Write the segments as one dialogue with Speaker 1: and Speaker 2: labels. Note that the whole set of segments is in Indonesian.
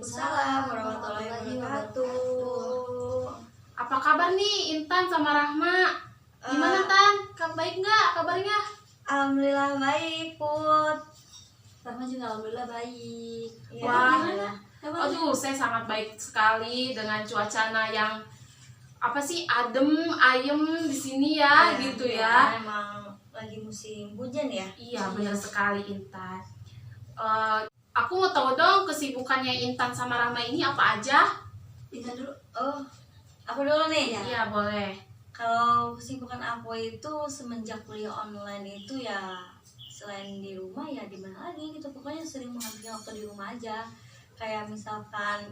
Speaker 1: Waalaikumsalam warahmatullahi wabarakatuh.
Speaker 2: Apa kabar nih Intan sama Rahma? Gimana Tan? Baik nggak kabarnya?
Speaker 1: Alhamdulillah baik, Put.
Speaker 3: Rahma juga alhamdulillah baik.
Speaker 1: Ya,
Speaker 2: Wah.
Speaker 1: alhamdulillah.
Speaker 2: Aduh, saya sangat baik sekali dengan cuacana yang adem, ayem di sini ya, gitu ya.
Speaker 1: Emang lagi musim hujan ya.
Speaker 2: Iya, benar sekali Intan. Aku mau tahu dong kesibukannya Intan sama Rahma ini apa aja?
Speaker 3: Intan dulu.
Speaker 1: Oh, aku dulu nih.
Speaker 2: Iya, boleh.
Speaker 1: Kalau kesibukan aku itu semenjak kuliah online itu ya selain di rumah ya di mana lagi gitu. Pokoknya sering menghabiskan waktu di rumah aja. Kayak misalkan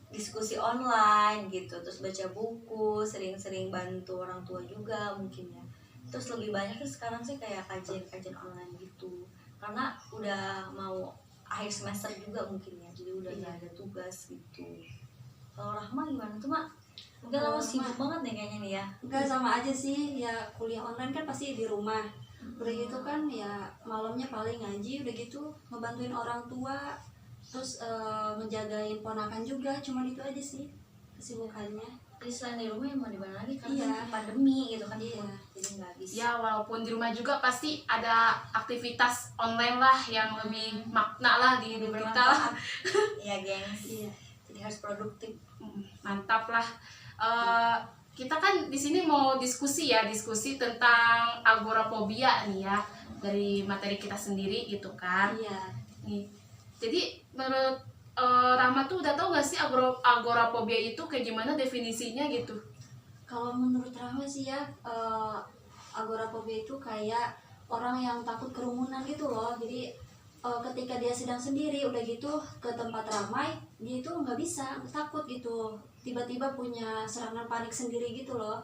Speaker 1: diskusi online gitu, terus baca buku, sering-sering bantu orang tua juga mungkin ya. Terus lebih banyak sih sekarang sih kayak kajian-kajian online gitu. Karena udah mau akhir semester juga mungkin ya, jadi udah gak ada tugas gitu. Kalau Rahma gimana tuh, Mak? Mungkin kamu sibuk banget nih kayaknya nih ya.
Speaker 3: Enggak, sama aja sih, ya kuliah online kan pasti di rumah. Udah gitu kan ya malamnya paling ngaji, udah gitu ngebantuin orang tua, terus ngejagain ponakan juga, cuma itu aja sih kesibukannya.
Speaker 1: Jadi selain di rumah ya mau di mana lagi kan
Speaker 3: Iya.
Speaker 1: pandemi gitu kan.
Speaker 3: Iya.
Speaker 1: Jadi nggak bisa.
Speaker 2: Ya, walaupun di rumah juga pasti ada aktivitas online lah yang lebih makna lah di hidup kita lah.
Speaker 1: Iya, gengs.
Speaker 3: Iya.
Speaker 1: Jadi harus produktif.
Speaker 2: Mantap lah. Kita kan di sini mau diskusi tentang agorafobia nih ya, dari materi kita sendiri gitu kan.
Speaker 3: Iya.
Speaker 2: Nih, jadi menurut Rahma tuh udah tahu nggak sih agorafobia itu kayak gimana definisinya gitu?
Speaker 3: Kalau menurut Rahma sih ya, agorafobia itu kayak orang yang takut kerumunan gitu loh. Jadi ketika dia sedang sendiri, udah gitu ke tempat ramai, dia itu nggak bisa, takut gitu. Tiba-tiba punya serangan panik sendiri gitu loh.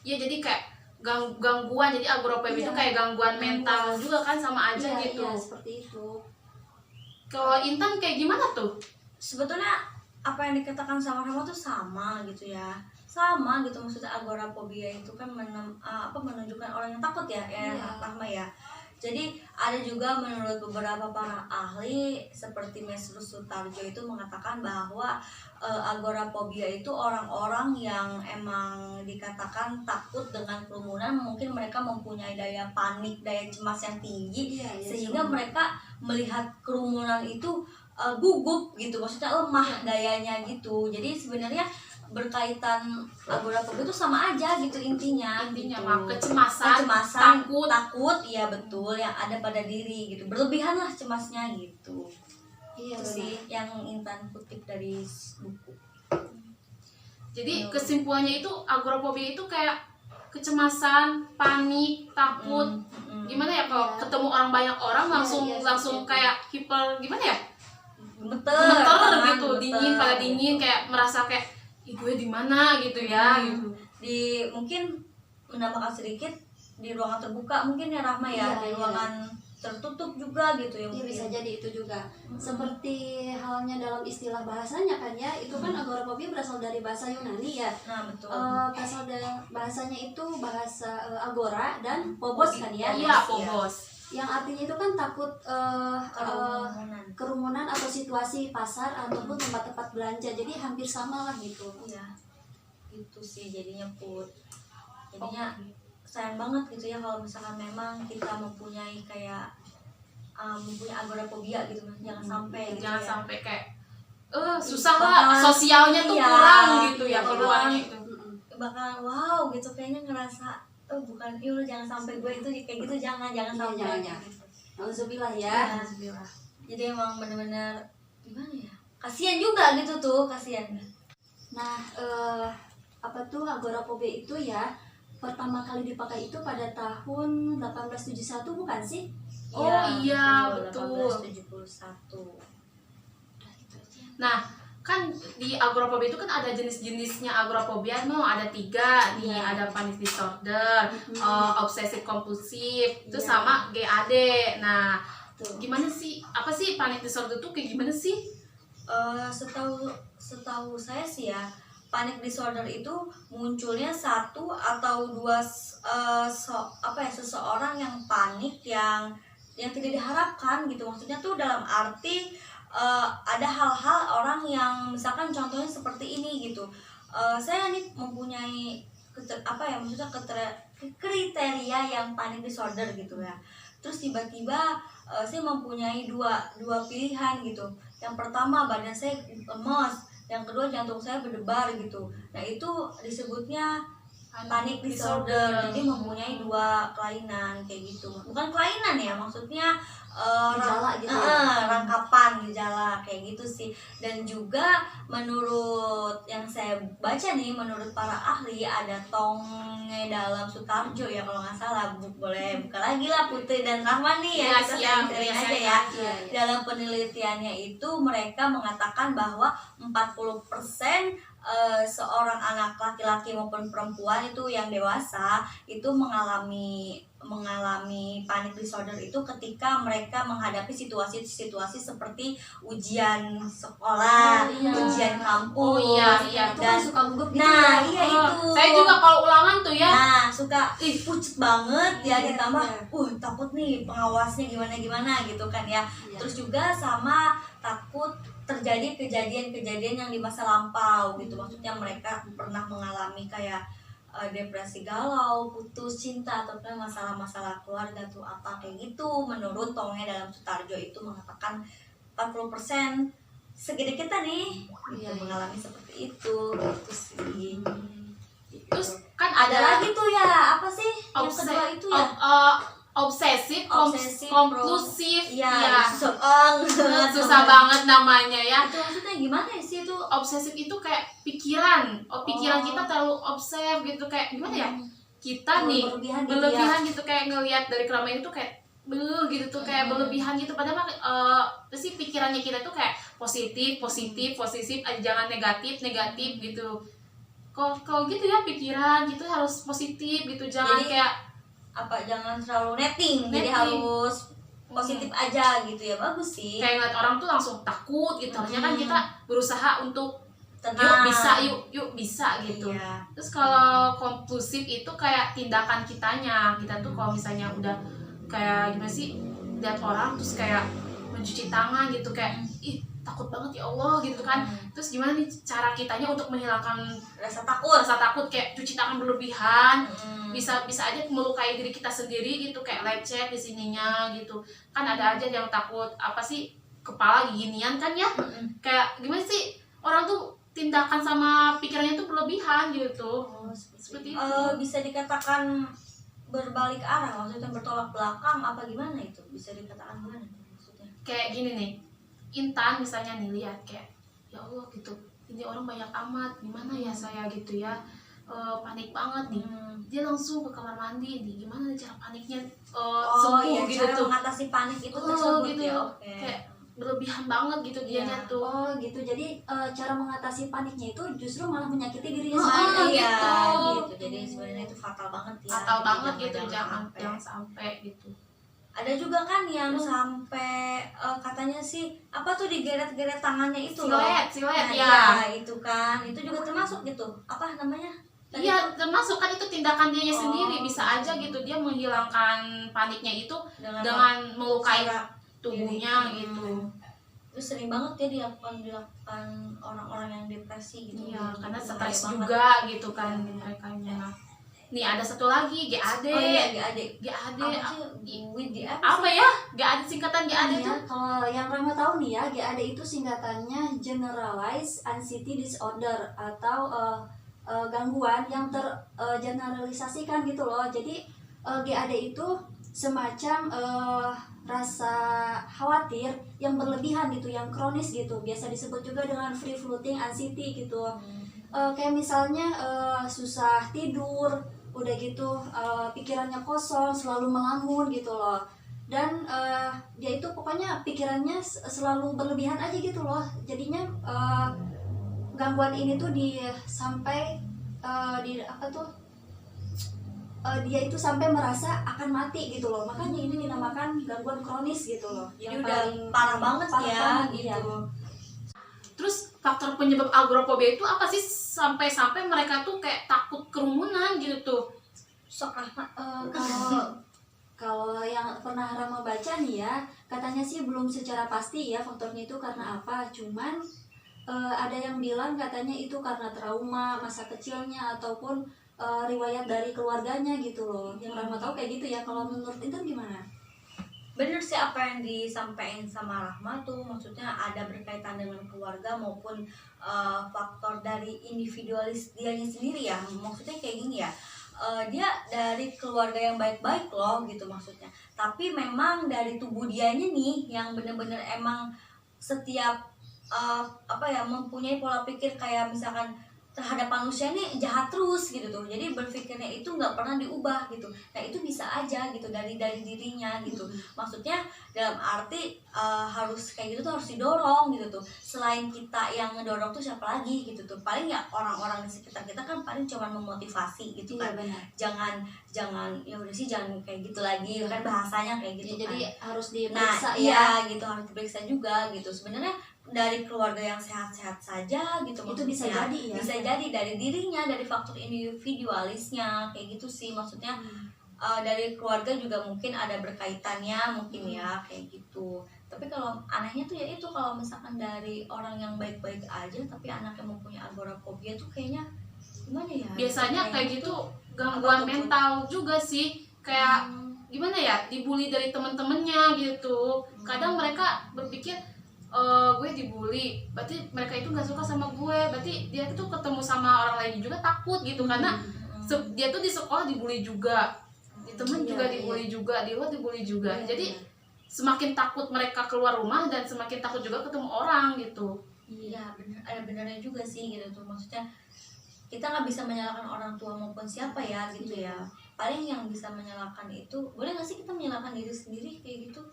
Speaker 2: Ya jadi kayak gangguan, jadi agorafobia itu
Speaker 3: Iya.
Speaker 2: kayak gangguan mental juga kan, sama aja
Speaker 3: Iya,
Speaker 2: gitu.
Speaker 3: iya, seperti itu.
Speaker 2: Kalau Intan kayak gimana tuh?
Speaker 1: Sebetulnya apa yang dikatakan sama Rahma tuh sama gitu ya. Sama gitu, maksudnya agorafobia itu kan menunjukkan orang yang takut ya,
Speaker 3: Iya.
Speaker 1: Rahma ya. Jadi ada juga menurut beberapa para ahli seperti Mesrus Sutarjo itu mengatakan bahwa agorafobia itu orang-orang yang emang dikatakan takut dengan kerumunan, mungkin mereka mempunyai daya panik, daya cemas yang tinggi,
Speaker 3: Iya, iya,
Speaker 1: sehingga
Speaker 3: sama.
Speaker 1: mereka melihat kerumunan itu gugup gitu, maksudnya lemah dayanya gitu. Jadi sebenarnya berkaitan agorafobia itu sama aja gitu intinya
Speaker 2: Intinya
Speaker 1: gitu.
Speaker 2: mah kecemasan, takut.
Speaker 1: Iya betul, yang ada pada diri gitu, berlebihan lah cemasnya gitu.
Speaker 3: Iya,
Speaker 1: Itu
Speaker 3: benar.
Speaker 1: sih yang Intan kutip dari buku.
Speaker 2: Jadi kesimpulannya itu agorafobia itu kayak kecemasan, panik, takut. Gimana ya kalau
Speaker 3: Iya.
Speaker 2: ketemu orang banyak orang langsung
Speaker 3: iya,
Speaker 2: langsung
Speaker 3: seperti itu.
Speaker 2: kayak hiper, gimana ya?
Speaker 1: Gemeter
Speaker 2: gitu, dingin, pada dingin, kayak merasa kayak ih gue di mana gitu ya gitu.
Speaker 1: Di mungkin menambahkan sedikit di ruangan terbuka mungkin ya Rahma ya,
Speaker 3: Iya,
Speaker 1: di
Speaker 3: iya.
Speaker 1: ruangan tertutup juga gitu ya
Speaker 3: Iya,
Speaker 1: mungkin.
Speaker 3: bisa jadi itu juga. Seperti halnya dalam istilah bahasanya kan ya, itu kan agorafobia berasal dari bahasa Yunani ya.
Speaker 1: Nah betul.
Speaker 3: Berasal dari bahasanya itu bahasa agora dan phobos kan ya.
Speaker 2: Iya, phobos.
Speaker 3: Yang artinya itu kan takut
Speaker 1: Kerumunan.
Speaker 3: kerumunan atau situasi pasar ataupun tempat-tempat belanja. Jadi hampir sama lah gitu.
Speaker 1: Iya, itu sih jadinya Put. Jadinya sayang banget gitu ya kalau misalkan memang kita mempunyai kayak mempunyai agorafobia gitu, jangan sampai gitu
Speaker 2: Jangan
Speaker 1: ya.
Speaker 2: sampai kayak susah lah,
Speaker 1: Bakalan-
Speaker 2: sosialnya tuh
Speaker 1: iya,
Speaker 2: kurang gitu ya
Speaker 1: iya,
Speaker 2: keluarnya itu.
Speaker 1: Bakalan wow gitu kayaknya ngerasa bukan yuk jangan sampai gue itu kayak gitu, jangan
Speaker 3: Iya,
Speaker 1: sampai
Speaker 3: jangan.
Speaker 1: gitu.
Speaker 3: Alhamdulillah
Speaker 1: Iya.
Speaker 3: ya.
Speaker 2: Alhamdulillah.
Speaker 1: Jadi emang bener-bener gimana ya, kasihan juga gitu tuh, kasihan.
Speaker 3: Nah, apa tuh agorafobia itu ya? Pertama kali dipakai itu pada tahun 1871 bukan sih?
Speaker 2: Oh, iya, betul.
Speaker 1: 1871.
Speaker 2: Nah, kan di agorafobia itu kan ada jenis-jenisnya agorafobia, ada 3 nih,
Speaker 3: Iya.
Speaker 2: ada panic disorder, obsesif kompulsif, itu
Speaker 3: Iya.
Speaker 2: sama GAD. Nah,
Speaker 3: Tuh.
Speaker 2: gimana sih? Apa sih panic disorder itu kayak gimana sih?
Speaker 1: Setahu saya sih ya, panic disorder itu munculnya 1 atau 2 seseorang yang panik yang tidak diharapkan gitu. Maksudnya tuh dalam arti ada hal-hal orang yang misalkan contohnya seperti ini gitu. Saya nih mempunyai maksudnya kriteria yang panic disorder gitu ya. Terus tiba-tiba saya mempunyai dua pilihan gitu. Yang pertama badan saya lemas, yang kedua jantung saya berdebar gitu. Nah itu disebutnya panic disorder. Jadi mempunyai dua kelainan kayak gitu. Bukan kelainan ya, maksudnya
Speaker 3: Gejala gitu ya.
Speaker 1: rangkapan gejala kayak gitu sih. Dan juga menurut yang saya baca nih, menurut para ahli ada Tonge dalam Sutarjo ya kalau nggak salah. Boleh buka lagi lah Putri dan Rahman nih ya, kita sharing-sharing aja ya.
Speaker 3: Iya.
Speaker 1: Dalam penelitiannya itu mereka mengatakan bahwa 40% seorang anak laki-laki maupun perempuan itu yang dewasa itu mengalami panic disorder itu ketika mereka menghadapi situasi-situasi seperti ujian sekolah,
Speaker 3: Oh, iya.
Speaker 1: ujian kampus.
Speaker 2: Oh, iya.
Speaker 3: Itu
Speaker 1: Dan
Speaker 3: kan suka gugup gitu
Speaker 1: nah,
Speaker 3: ya.
Speaker 1: iya itu.
Speaker 2: Saya juga kalau ulangan tuh ya.
Speaker 1: Nah, suka pucet banget ya,
Speaker 3: Iya,
Speaker 1: ditambah
Speaker 3: iya.
Speaker 1: takut nih pengawasnya gimana gitu kan ya.
Speaker 3: Iya.
Speaker 1: Terus juga sama takut terjadi kejadian-kejadian yang di masa lampau gitu. Maksudnya mereka pernah mengalami kayak depresi galau, putus cinta ataupun masalah-masalah keluarga tuh apa kayak gitu. Menurut Tonge dalam Sutarjo itu mengatakan 40% segede kita nih gitu,
Speaker 3: Iya.
Speaker 1: mengalami seperti itu gitu sih.
Speaker 2: Terus kan
Speaker 1: Ada
Speaker 2: ada
Speaker 1: lagi tuh ya, apa sih yang
Speaker 2: obse-
Speaker 1: kedua itu ya?
Speaker 2: obsesif,
Speaker 1: Obsesif,
Speaker 2: kompulsif,
Speaker 1: Iya,
Speaker 2: ya.
Speaker 1: susah
Speaker 2: Banget namanya ya.
Speaker 1: Itu maksudnya gimana ya sih itu?
Speaker 2: Obsesif itu kayak pikiran, pikiran
Speaker 1: Oh.
Speaker 2: kita terlalu obsesif gitu, kayak gimana ya? Kita nih
Speaker 3: Berlebihan gitu
Speaker 2: berlebihan gitu, kayak ngelihat dari keramaian itu kayak gitu tuh, kayak berlebihan gitu. Padahal pasti pikirannya kita tuh kayak positif, jangan negatif gitu. Kalau gitu ya, pikiran gitu harus positif gitu, jangan
Speaker 1: Jadi,
Speaker 2: kayak
Speaker 1: jangan terlalu netting, jadi harus positif aja gitu ya. Bagus sih.
Speaker 2: kayak ngeliat orang tuh langsung takut gitu. Harusnya kan kita berusaha untuk yuk
Speaker 1: Tenang.
Speaker 2: bisa gitu.
Speaker 1: Iya.
Speaker 2: Terus kalau kompulsif itu kayak tindakan kita tuh kalau misalnya udah kayak gimana sih, lihat orang terus kayak mencuci tangan gitu, kayak ih takut banget ya Allah gitu kan. Terus gimana nih cara kitanya untuk menghilangkan
Speaker 1: Rasa takut.
Speaker 2: rasa takut, kayak cuci tangan berlebihan,
Speaker 1: Hmm.
Speaker 2: bisa aja melukai diri kita sendiri gitu, kayak lecet di sininya gitu. Kan ada aja yang takut apa sih, kepala ginian kan ya. Kayak gimana sih, orang tuh tindakan sama pikirannya tuh berlebihan gitu. Seperti itu.
Speaker 1: Bisa dikatakan berbalik arah, maksudnya bertolak belakang apa gimana itu? Bisa dikatakan gimana maksudnya?
Speaker 2: Kayak gini nih, Intan misalnya nih lihat kayak ya Allah gitu, ini orang banyak amat, gimana ya saya gitu ya, panik banget nih. Dia langsung ke kamar mandi nih, gimana cara paniknya sembuh gitu
Speaker 1: cara
Speaker 2: tuh.
Speaker 1: mengatasi panik itu tersebut
Speaker 2: Gitu
Speaker 1: ya.
Speaker 2: kayak berlebihan banget gitu dianya
Speaker 1: Iya.
Speaker 2: tuh.
Speaker 3: Oh gitu, jadi cara mengatasi paniknya itu justru malah menyakiti dirinya
Speaker 2: Oh,
Speaker 3: sendiri.
Speaker 1: Iya,
Speaker 2: gitu.
Speaker 1: gitu. Jadi sebenarnya itu fatal banget ya.
Speaker 2: Fatal
Speaker 1: Jadi
Speaker 2: banget gitu, jangan
Speaker 1: sampai.
Speaker 2: sampai gitu.
Speaker 1: Ada juga kan yang sampai katanya sih apa tuh digeret-geret tangannya itu loh.
Speaker 2: Silet
Speaker 1: Nah,
Speaker 2: ya.
Speaker 1: iya, itu kan. Itu juga termasuk gitu. Apa namanya? Tadi
Speaker 2: Iya,
Speaker 1: tuh
Speaker 2: termasuk kan itu tindakan dianya
Speaker 1: Oh.
Speaker 2: sendiri. Bisa aja gitu dia menghilangkan paniknya itu
Speaker 1: dengan
Speaker 2: melukai
Speaker 1: cara
Speaker 2: tubuhnya
Speaker 1: diri.
Speaker 2: gitu.
Speaker 1: Terus sering banget ya dilakukan orang-orang yang depresi gitu.
Speaker 2: Iya, karena
Speaker 1: Bahaya
Speaker 2: stres
Speaker 1: banget.
Speaker 2: juga gitu kan merekanya. Nih ada satu lagi, GAD.
Speaker 1: Oh iya, GAD.
Speaker 2: GAD
Speaker 1: Apa sih? With the
Speaker 2: apa ya? GAD, singkatan GAD
Speaker 3: Ya,
Speaker 2: tuh.
Speaker 3: kalau yang Rama tahu nih ya, GAD itu singkatannya Generalized Anxiety Disorder atau gangguan yang tergeneralisasikan gitu loh. Jadi GAD itu semacam rasa khawatir yang berlebihan gitu, yang kronis gitu. Biasa disebut juga dengan free floating anxiety gitu. Kayak misalnya susah tidur, udah gitu pikirannya kosong, selalu melamun gitu loh. Dan dia itu pokoknya pikirannya selalu berlebihan aja gitu loh. Jadinya gangguan ini tuh sampai dia itu sampai merasa akan mati gitu loh. Makanya ini dinamakan gangguan kronis gitu loh.
Speaker 1: Jadi udah parah banget ya
Speaker 3: iya.
Speaker 1: gitu.
Speaker 2: Terus faktor penyebab agorafobia itu apa sih sampai mereka tuh kayak takut kerumunan gitu tuh?
Speaker 1: Sok Rahmat.
Speaker 3: Kalau yang pernah Rama baca nih ya, katanya sih belum secara pasti ya faktornya itu karena apa, cuman ada yang bilang katanya itu karena trauma masa kecilnya ataupun riwayat dari keluarganya gitu loh. Yang Rahma tahu kayak gitu ya. Kalau menurut Intan gimana?
Speaker 1: Bener sih apa yang disampaikan sama Rahma tuh, maksudnya ada berkaitan dengan keluarga maupun faktor dari individualis dianya sendiri ya. Maksudnya kayak gini ya, dia dari keluarga yang baik-baik loh gitu maksudnya, tapi memang dari tubuh dianya nih yang bener-bener emang setiap apa ya, mempunyai pola pikir kayak misalkan terhadap manusia ini jahat terus gitu tuh, jadi berpikirnya itu nggak pernah diubah gitu. Nah itu bisa aja gitu dari dirinya gitu, maksudnya dalam arti harus kayak gitu tuh, harus didorong gitu tuh. Selain kita yang ngedorong tuh siapa lagi gitu tuh, paling ya orang-orang di sekitar kita kan paling cuma memotivasi gitu kan.
Speaker 3: Iya, benar.
Speaker 1: jangan ya udah sih jangan kayak gitu lagi kan, bahasanya kayak gitu
Speaker 3: Jadi
Speaker 1: kan.
Speaker 3: harus
Speaker 1: Nah
Speaker 3: diperiksa
Speaker 1: iya gitu, harus diperiksa juga gitu. Sebenarnya dari keluarga yang sehat-sehat saja gitu,
Speaker 3: Itu bisa
Speaker 1: maksudnya.
Speaker 3: jadi ya.
Speaker 1: Bisa jadi dari dirinya, dari faktor individualisnya kayak gitu sih maksudnya. Dari keluarga juga mungkin ada berkaitannya mungkin ya kayak gitu. Tapi kalau anehnya tuh ya itu, kalau misalkan dari orang yang baik-baik aja tapi anaknya mempunyai agorafobia tuh kayaknya gimana ya,
Speaker 2: Biasanya kayak gitu gangguan mental juga sih, kayak gimana ya, dibully dari temen-temennya gitu. Kadang mereka berpikir gue dibully, berarti mereka itu nggak suka sama gue, berarti dia tuh ketemu sama orang lain juga takut gitu, karena dia tuh di sekolah dibully juga, di temen juga dibully juga, di luar dibully juga. Jadi semakin takut mereka keluar rumah dan semakin takut juga ketemu orang gitu.
Speaker 1: Iya bener, ada benernya juga sih gitu tuh, maksudnya kita nggak bisa menyalahkan orang tua maupun siapa ya gitu ya. Paling yang bisa menyalahkan itu, boleh nggak sih kita menyalahkan diri sendiri kayak gitu?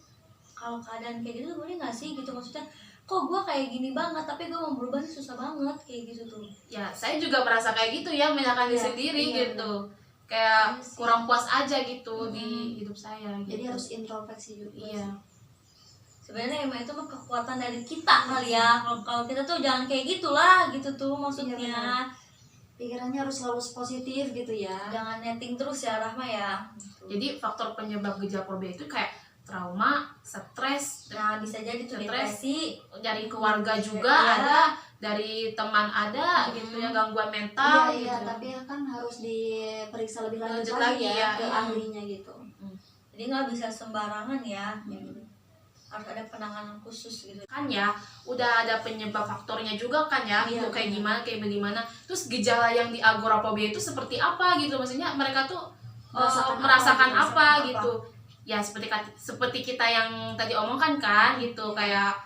Speaker 1: Kalau keadaan kayak gitu boleh nggak sih gitu, maksudnya kok gue kayak gini banget tapi gue mau berubah tuh susah banget kayak gitu tuh.
Speaker 2: Ya saya juga merasa kayak gitu ya, menyalahkan diri sendiri gitu, kayak kurang puas aja gitu di hidup saya gitu.
Speaker 3: Jadi harus introspeksi juga.
Speaker 2: Iya.
Speaker 1: Sebenarnya emang itu mah kekuatan dari kita kali ya. Kalau kita tuh jangan kayak gitulah gitu tuh maksudnya.
Speaker 3: Iya, pikirannya harus selalu positif gitu ya.
Speaker 1: Jangan netting terus ya Rahma ya gitu.
Speaker 2: Jadi faktor penyebab gejala fobia itu kayak trauma, stres,
Speaker 1: Nah bisa jadi tuh
Speaker 2: Stres.
Speaker 1: depresi.
Speaker 2: dari keluarga juga
Speaker 1: Iya.
Speaker 2: ada, dari teman ada gitu ya, gangguan mental
Speaker 3: Iya,
Speaker 2: gitu.
Speaker 3: tapi kan harus diperiksa lebih lanjut
Speaker 2: Lanjut
Speaker 3: lagi
Speaker 2: lagi
Speaker 3: ya,
Speaker 2: ya,
Speaker 3: ke
Speaker 2: iya.
Speaker 3: ahlinya gitu.
Speaker 1: Jadi nggak bisa sembarangan ya. Harus ada penanganan khusus gitu.
Speaker 2: Kan ya udah ada penyebab faktornya juga kan ya,
Speaker 3: Iya,
Speaker 2: itu kayak
Speaker 3: benar.
Speaker 2: gimana, terus gejala yang di agorafobia itu seperti apa gitu, maksudnya mereka tuh
Speaker 3: apa
Speaker 2: merasakan
Speaker 3: gitu,
Speaker 2: apa
Speaker 1: merasakan
Speaker 2: gitu ya, seperti kita yang tadi omongkan kan gitu, kayak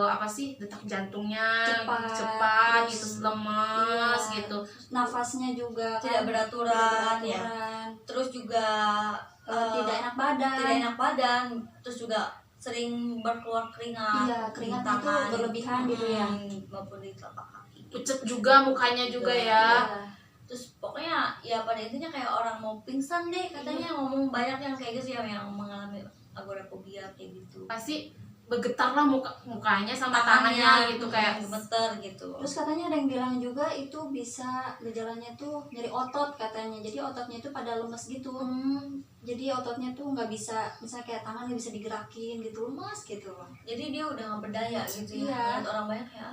Speaker 2: apa sih, detak jantungnya cepat
Speaker 3: terus,
Speaker 2: gitu, lemes
Speaker 3: iya,
Speaker 2: gitu.
Speaker 3: nafasnya juga
Speaker 1: Tidak
Speaker 3: kan
Speaker 1: beraturan, ya.
Speaker 3: beraturan,
Speaker 1: Terus juga
Speaker 3: tidak enak badan.
Speaker 1: tidak enak badan, terus juga sering berkeluar keringat.
Speaker 3: Iya, keringatnya itu
Speaker 1: tangan,
Speaker 3: berlebihan gitu ya.
Speaker 1: maupun di telapak kaki.
Speaker 2: Pucet juga mukanya juga ya.
Speaker 3: Iya.
Speaker 1: Terus pokoknya ya pada intinya kayak orang mau pingsan deh katanya, ngomong banyak yang kayak gitu ya, yang mengalami agorafobia kayak gitu.
Speaker 2: Pasti bergetar lah mukanya sama tangannya gitu, kayak
Speaker 1: gemeter gitu.
Speaker 3: Terus katanya ada yang bilang juga itu bisa gejalanya tuh nyeri otot katanya. Jadi ototnya itu pada lemes gitu. Jadi ototnya tuh nggak bisa, misalnya kayak tangan nggak bisa digerakin gitu, lemes gitu.
Speaker 1: Jadi dia udah nggak berdaya gitu ya.
Speaker 3: Iya.
Speaker 1: Lihat orang banyak kayak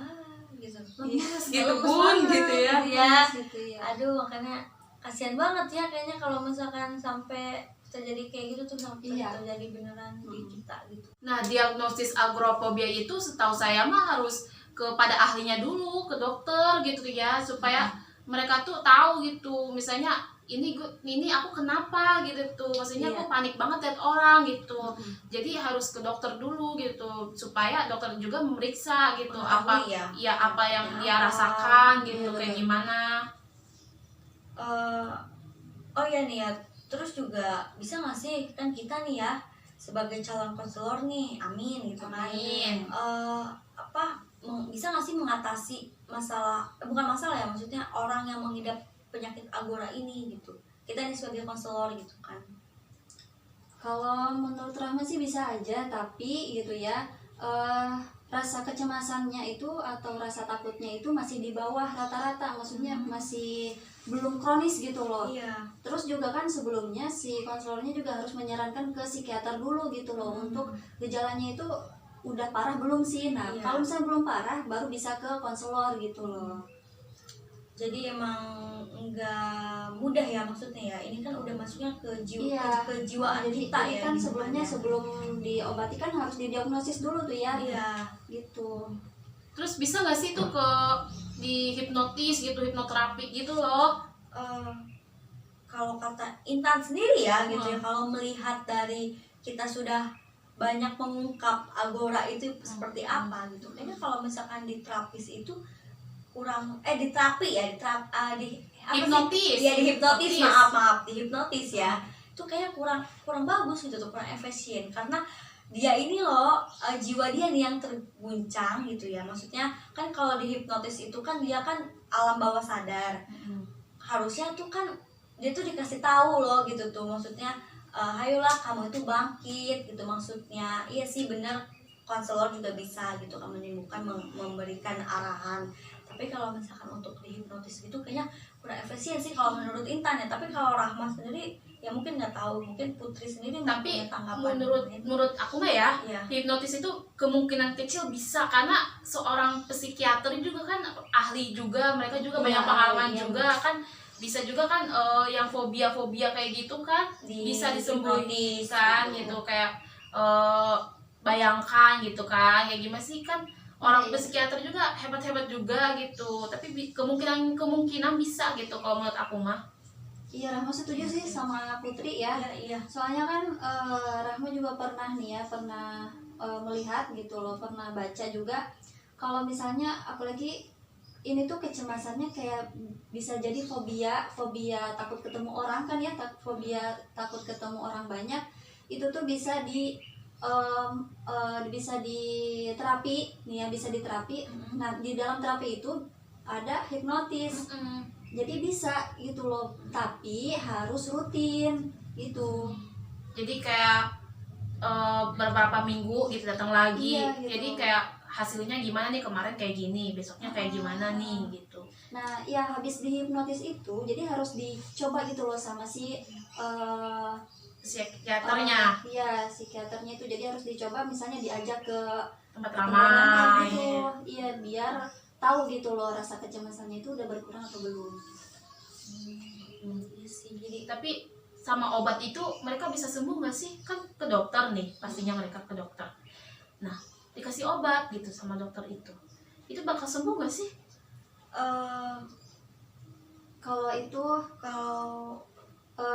Speaker 1: gitu.
Speaker 3: Lemes
Speaker 2: gitu
Speaker 1: Lemes
Speaker 2: pun
Speaker 1: banget,
Speaker 2: gitu ya.
Speaker 1: Iya.
Speaker 3: gitu ya.
Speaker 1: Aduh, makanya kasihan banget ya kayaknya kalau misalkan sampai terjadi kayak gitu tuh, sampai
Speaker 3: Iya.
Speaker 1: terjadi beneran di kita gitu.
Speaker 2: Nah, diagnosis agorafobia itu setahu saya mah harus kepada ahlinya dulu, ke dokter gitu ya, supaya mereka tuh tahu gitu. Misalnya ini aku kenapa gitu tuh, maksudnya
Speaker 3: Iya.
Speaker 2: aku panik banget liat orang gitu. Jadi harus ke dokter dulu gitu, supaya dokter juga memeriksa gitu apa
Speaker 1: Mengetahui ya.
Speaker 2: ya apa yang
Speaker 1: Ya,
Speaker 2: dia
Speaker 1: apa.
Speaker 2: rasakan gitu,
Speaker 3: Iya,
Speaker 2: kayak
Speaker 3: betul.
Speaker 2: gimana.
Speaker 1: Oh ya nih ya, terus juga bisa nggak sih kan kita nih ya sebagai calon konselor nih, amin gitu kan.
Speaker 2: Amin.
Speaker 1: Bisa nggak sih mengatasi masalah, bukan masalah ya, maksudnya orang yang mengidap penyakit agora ini gitu. Kita nih sebagai konselor gitu kan.
Speaker 3: Kalau menurut Rahma sih bisa aja, tapi gitu ya, rasa kecemasannya itu atau rasa takutnya itu masih di bawah rata-rata, maksudnya masih belum kronis gitu loh.
Speaker 1: Iya.
Speaker 3: Terus juga kan sebelumnya si konselornya juga harus menyarankan ke psikiater dulu gitu loh untuk gejalanya itu udah parah belum sih. Nah,
Speaker 1: Iya.
Speaker 3: kalau misalnya belum parah baru bisa ke konselor gitu loh.
Speaker 1: Jadi emang nggak mudah ya maksudnya ya, ini kan udah masuknya ke
Speaker 3: Iya.
Speaker 1: kejiwaan
Speaker 3: Jadi
Speaker 1: kita ya
Speaker 3: kan
Speaker 1: gimana.
Speaker 3: sebelumnya sebelum diobati kan harus didiagnosis dulu tuh ya.
Speaker 1: Iya.
Speaker 3: Gitu.
Speaker 2: Terus bisa nggak sih tuh ke di hipnotis gitu, hipnoterapi gitu loh?
Speaker 1: Kalau kata Intan sendiri ya gitu ya, kalau melihat dari kita sudah banyak mengungkap agora itu seperti apa gitu, kayaknya kalau misalkan di terapis itu kurang di terapi ya, di apa
Speaker 2: Hipnotis.
Speaker 1: sih? Ya di hipnotis,
Speaker 2: Hipnotis.
Speaker 1: maaf di hipnotis ya, itu kayak kurang bagus gitu tuh, kurang efisien karena dia ini loh jiwa dia nih yang terguncang gitu ya. Maksudnya kan kalau di hipnotis itu kan dia kan alam bawah sadar, harusnya tuh kan dia tuh dikasih tahu loh gitu tuh, maksudnya hayolah kamu itu bangkit gitu, maksudnya iya sih bener, konselor juga bisa gitu kan menyembuhkan, memberikan arahan. Tapi kalau misalkan untuk dihipnotis gitu kayaknya kurang efisien sih kalau menurut Intan ya. Tapi kalau Rahma sendiri ya mungkin nggak tahu, mungkin Putri sendiri
Speaker 2: Tapi
Speaker 1: punya tanggapan.
Speaker 2: menurut aku mah ya,
Speaker 1: Iya.
Speaker 2: hipnotis itu kemungkinan kecil bisa, karena seorang psikiater juga kan ahli juga, mereka juga
Speaker 3: Iya,
Speaker 2: banyak pengalaman
Speaker 3: iya.
Speaker 2: juga kan, bisa juga kan yang fobia kayak gitu kan bisa disembuhin
Speaker 1: hipnotis
Speaker 2: kan gitu, kayak bayangkan gitu kan, kayak gimana sih kan orang
Speaker 3: Iya.
Speaker 2: psikiater juga hebat juga gitu, tapi kemungkinan bisa gitu kalau menurut aku mah.
Speaker 3: Iya, Rahma setuju sih sama Putri ya.
Speaker 1: Iya.
Speaker 3: Soalnya kan Rahma juga pernah nih ya, pernah melihat gitu loh, pernah baca juga kalau misalnya apalagi ini tuh kecemasannya kayak bisa jadi fobia takut ketemu orang kan ya, fobia takut ketemu orang banyak, itu tuh bisa bisa diterapi nih ya, bisa diterapi. Nah, di dalam terapi itu ada hipnotis. Jadi bisa gitu loh, tapi harus rutin gitu.
Speaker 2: Jadi kayak beberapa minggu gitu datang lagi.
Speaker 3: Iya, gitu.
Speaker 2: Jadi kayak hasilnya gimana nih, kemarin kayak gini, besoknya kayak gimana nih gitu.
Speaker 3: Nah, ya habis dihipnotis itu jadi harus dicoba gitu loh sama si
Speaker 2: Psikiaternya
Speaker 3: iya, psikiaternya itu. Jadi harus dicoba, misalnya diajak ke
Speaker 2: tempat
Speaker 3: tempat
Speaker 2: ramai
Speaker 3: ramai gitu. Iya, biar tahu gitu loh rasa kecemasannya itu udah berkurang atau belum.
Speaker 1: Iya sih. Jadi
Speaker 2: Tapi sama obat itu mereka bisa sembuh nggak sih? Kan ke dokter nih, pastinya mereka ke dokter. Nah, dikasih obat gitu sama dokter itu bakal sembuh nggak sih?
Speaker 3: Kalau itu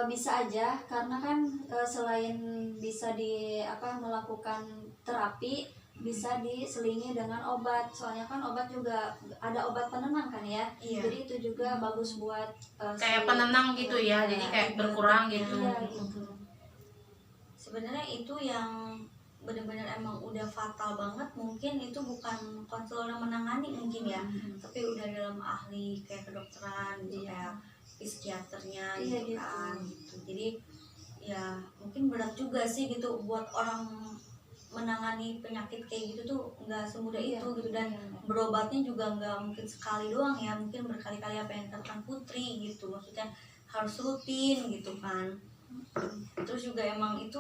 Speaker 3: bisa aja, karena kan selain bisa melakukan terapi, bisa diselingi dengan obat. Soalnya kan obat juga ada obat penenang kan ya.
Speaker 1: Iya.
Speaker 3: Jadi itu juga bagus buat
Speaker 2: Kayak penenang gitu ya, jadi kayak berkurang gitu.
Speaker 3: Iya, gitu.
Speaker 1: sebenarnya itu yang benar-benar emang udah fatal banget, mungkin itu bukan konselor yang menangani mungkin ya, tapi udah dalam ahli kayak kedokteran gitu, kayak psikiaternya
Speaker 3: Iya,
Speaker 1: gitu
Speaker 3: gitu.
Speaker 1: kan gitu. Jadi ya mungkin berat juga sih gitu buat orang menangani penyakit kayak gitu tuh, nggak semudah
Speaker 3: Iya.
Speaker 1: itu gitu. Dan berobatnya juga nggak mungkin sekali doang ya, mungkin berkali-kali, apa yang dikatakan Putri gitu, maksudnya harus rutin gitu kan. Terus juga emang itu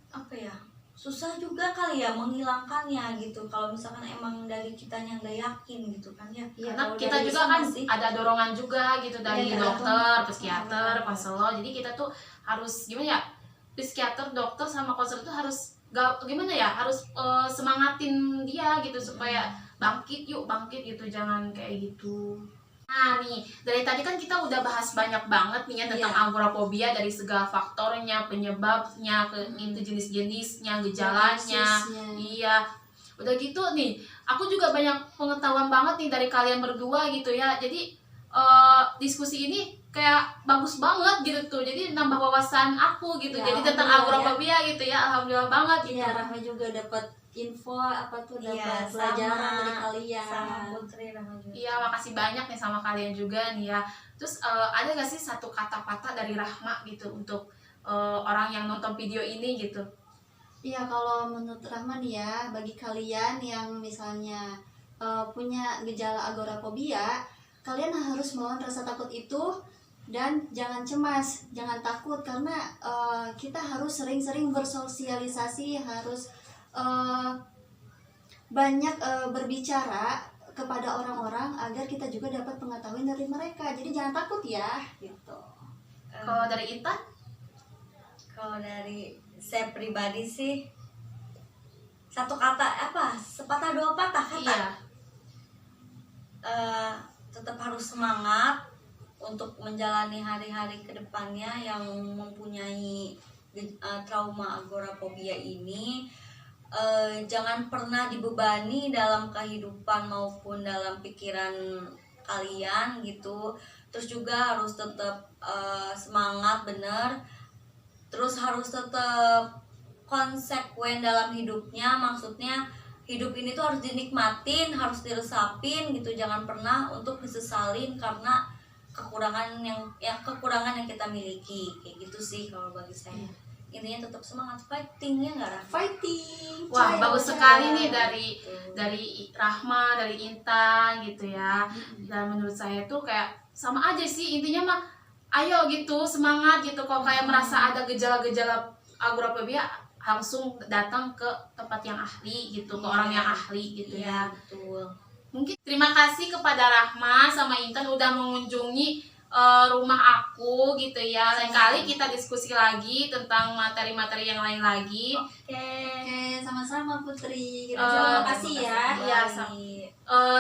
Speaker 1: apa ya, susah juga kali ya menghilangkannya gitu kalau misalkan emang dari kitanya nggak yakin gitu kan ya.
Speaker 3: Iya,
Speaker 2: Karena
Speaker 3: kalau
Speaker 2: kita
Speaker 3: dari
Speaker 2: juga
Speaker 3: sana
Speaker 2: kan
Speaker 3: sih.
Speaker 2: ada dorongan juga gitu dari
Speaker 3: Iya,
Speaker 2: dokter, psikiater, konselor. Jadi kita tuh harus gimana ya? Psikiater, dokter sama konselor itu harus gimana ya? Harus semangatin dia gitu supaya bangkit gitu, jangan kayak gitu. Nah nih, dari tadi kan kita udah bahas banyak banget nih ya tentang agorafobia, dari segala faktornya, penyebabnya, itu jenis-jenisnya, gejalanya.
Speaker 3: Kasusnya.
Speaker 2: Iya. Udah gitu nih, aku juga banyak pengetahuan banget nih dari kalian berdua gitu ya. Jadi diskusi ini kayak bagus banget gitu tuh. Jadi nambah wawasan aku gitu.
Speaker 3: Ya,
Speaker 2: jadi tentang
Speaker 3: alhamdulillah
Speaker 2: agorafobia gitu ya. Alhamdulillah banget gitu.
Speaker 3: Iya, Rahma juga dapat info dapat
Speaker 1: Iya,
Speaker 3: pelajaran
Speaker 1: sama.
Speaker 3: dari kalian.
Speaker 1: Sama Putri Rahma juga.
Speaker 2: Iya, makasih banyak nih sama kalian juga nih ya. Terus ada gak sih satu kata-kata dari Rahma gitu untuk orang yang nonton video ini gitu?
Speaker 3: Iya, kalau menurut Rahman ya, bagi kalian yang misalnya punya gejala agorafobia, kalian harus melawan rasa takut itu dan jangan cemas, jangan takut karena kita harus sering-sering bersosialisasi, harus banyak berbicara kepada orang-orang agar kita juga dapat pengetahuan dari mereka. Jadi jangan takut ya, gitu.
Speaker 2: Kalau dari Intan?
Speaker 1: Kalau dari saya pribadi sih, satu kata apa? Sepatah dua patah kata.
Speaker 2: Iya.
Speaker 1: Tetap harus semangat untuk menjalani hari-hari kedepannya yang mempunyai trauma agorafobia ini. Jangan pernah dibebani dalam kehidupan maupun dalam pikiran kalian gitu. Terus juga harus tetap semangat bener. Terus harus tetap konsekuen dalam hidupnya, maksudnya hidup ini tuh harus dinikmatin, harus diresapin gitu. Jangan pernah untuk disesalin karena kekurangan yang kita miliki, kayak gitu sih kalau bagi saya. Intinya tetap semangat, fighting ya nggak, Raf?
Speaker 3: Fighting.
Speaker 2: Wah,
Speaker 3: Jaya,
Speaker 2: bagus
Speaker 3: jaya.
Speaker 2: sekali nih dari Rahma, dari Intan gitu ya. Dan menurut saya tuh kayak sama aja sih, intinya mah ayo gitu, semangat gitu. Kalau kayak merasa ada gejala-gejala agorafobia, langsung datang ke tempat yang ahli gitu, ke orang yang ahli gitu ya.
Speaker 1: Betul.
Speaker 2: Mungkin terima kasih kepada Rahma sama Intan udah mengunjungi rumah aku gitu ya. Lain kali kita diskusi lagi tentang materi-materi yang lain lagi.
Speaker 3: Oke, sama-sama Putri. Terima kasih ya.
Speaker 2: Iya,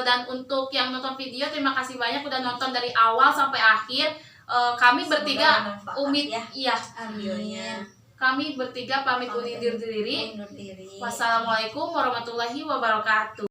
Speaker 2: dan untuk yang nonton video, terima kasih banyak udah nonton dari awal sampai akhir. Kami
Speaker 1: Semoga
Speaker 2: bertiga
Speaker 1: bermanfaat
Speaker 2: Umid
Speaker 1: ya
Speaker 2: iya,
Speaker 1: videonya.
Speaker 2: kami bertiga pamit undur diri.
Speaker 1: Undur diri.
Speaker 2: Wassalamualaikum warahmatullahi wabarakatuh.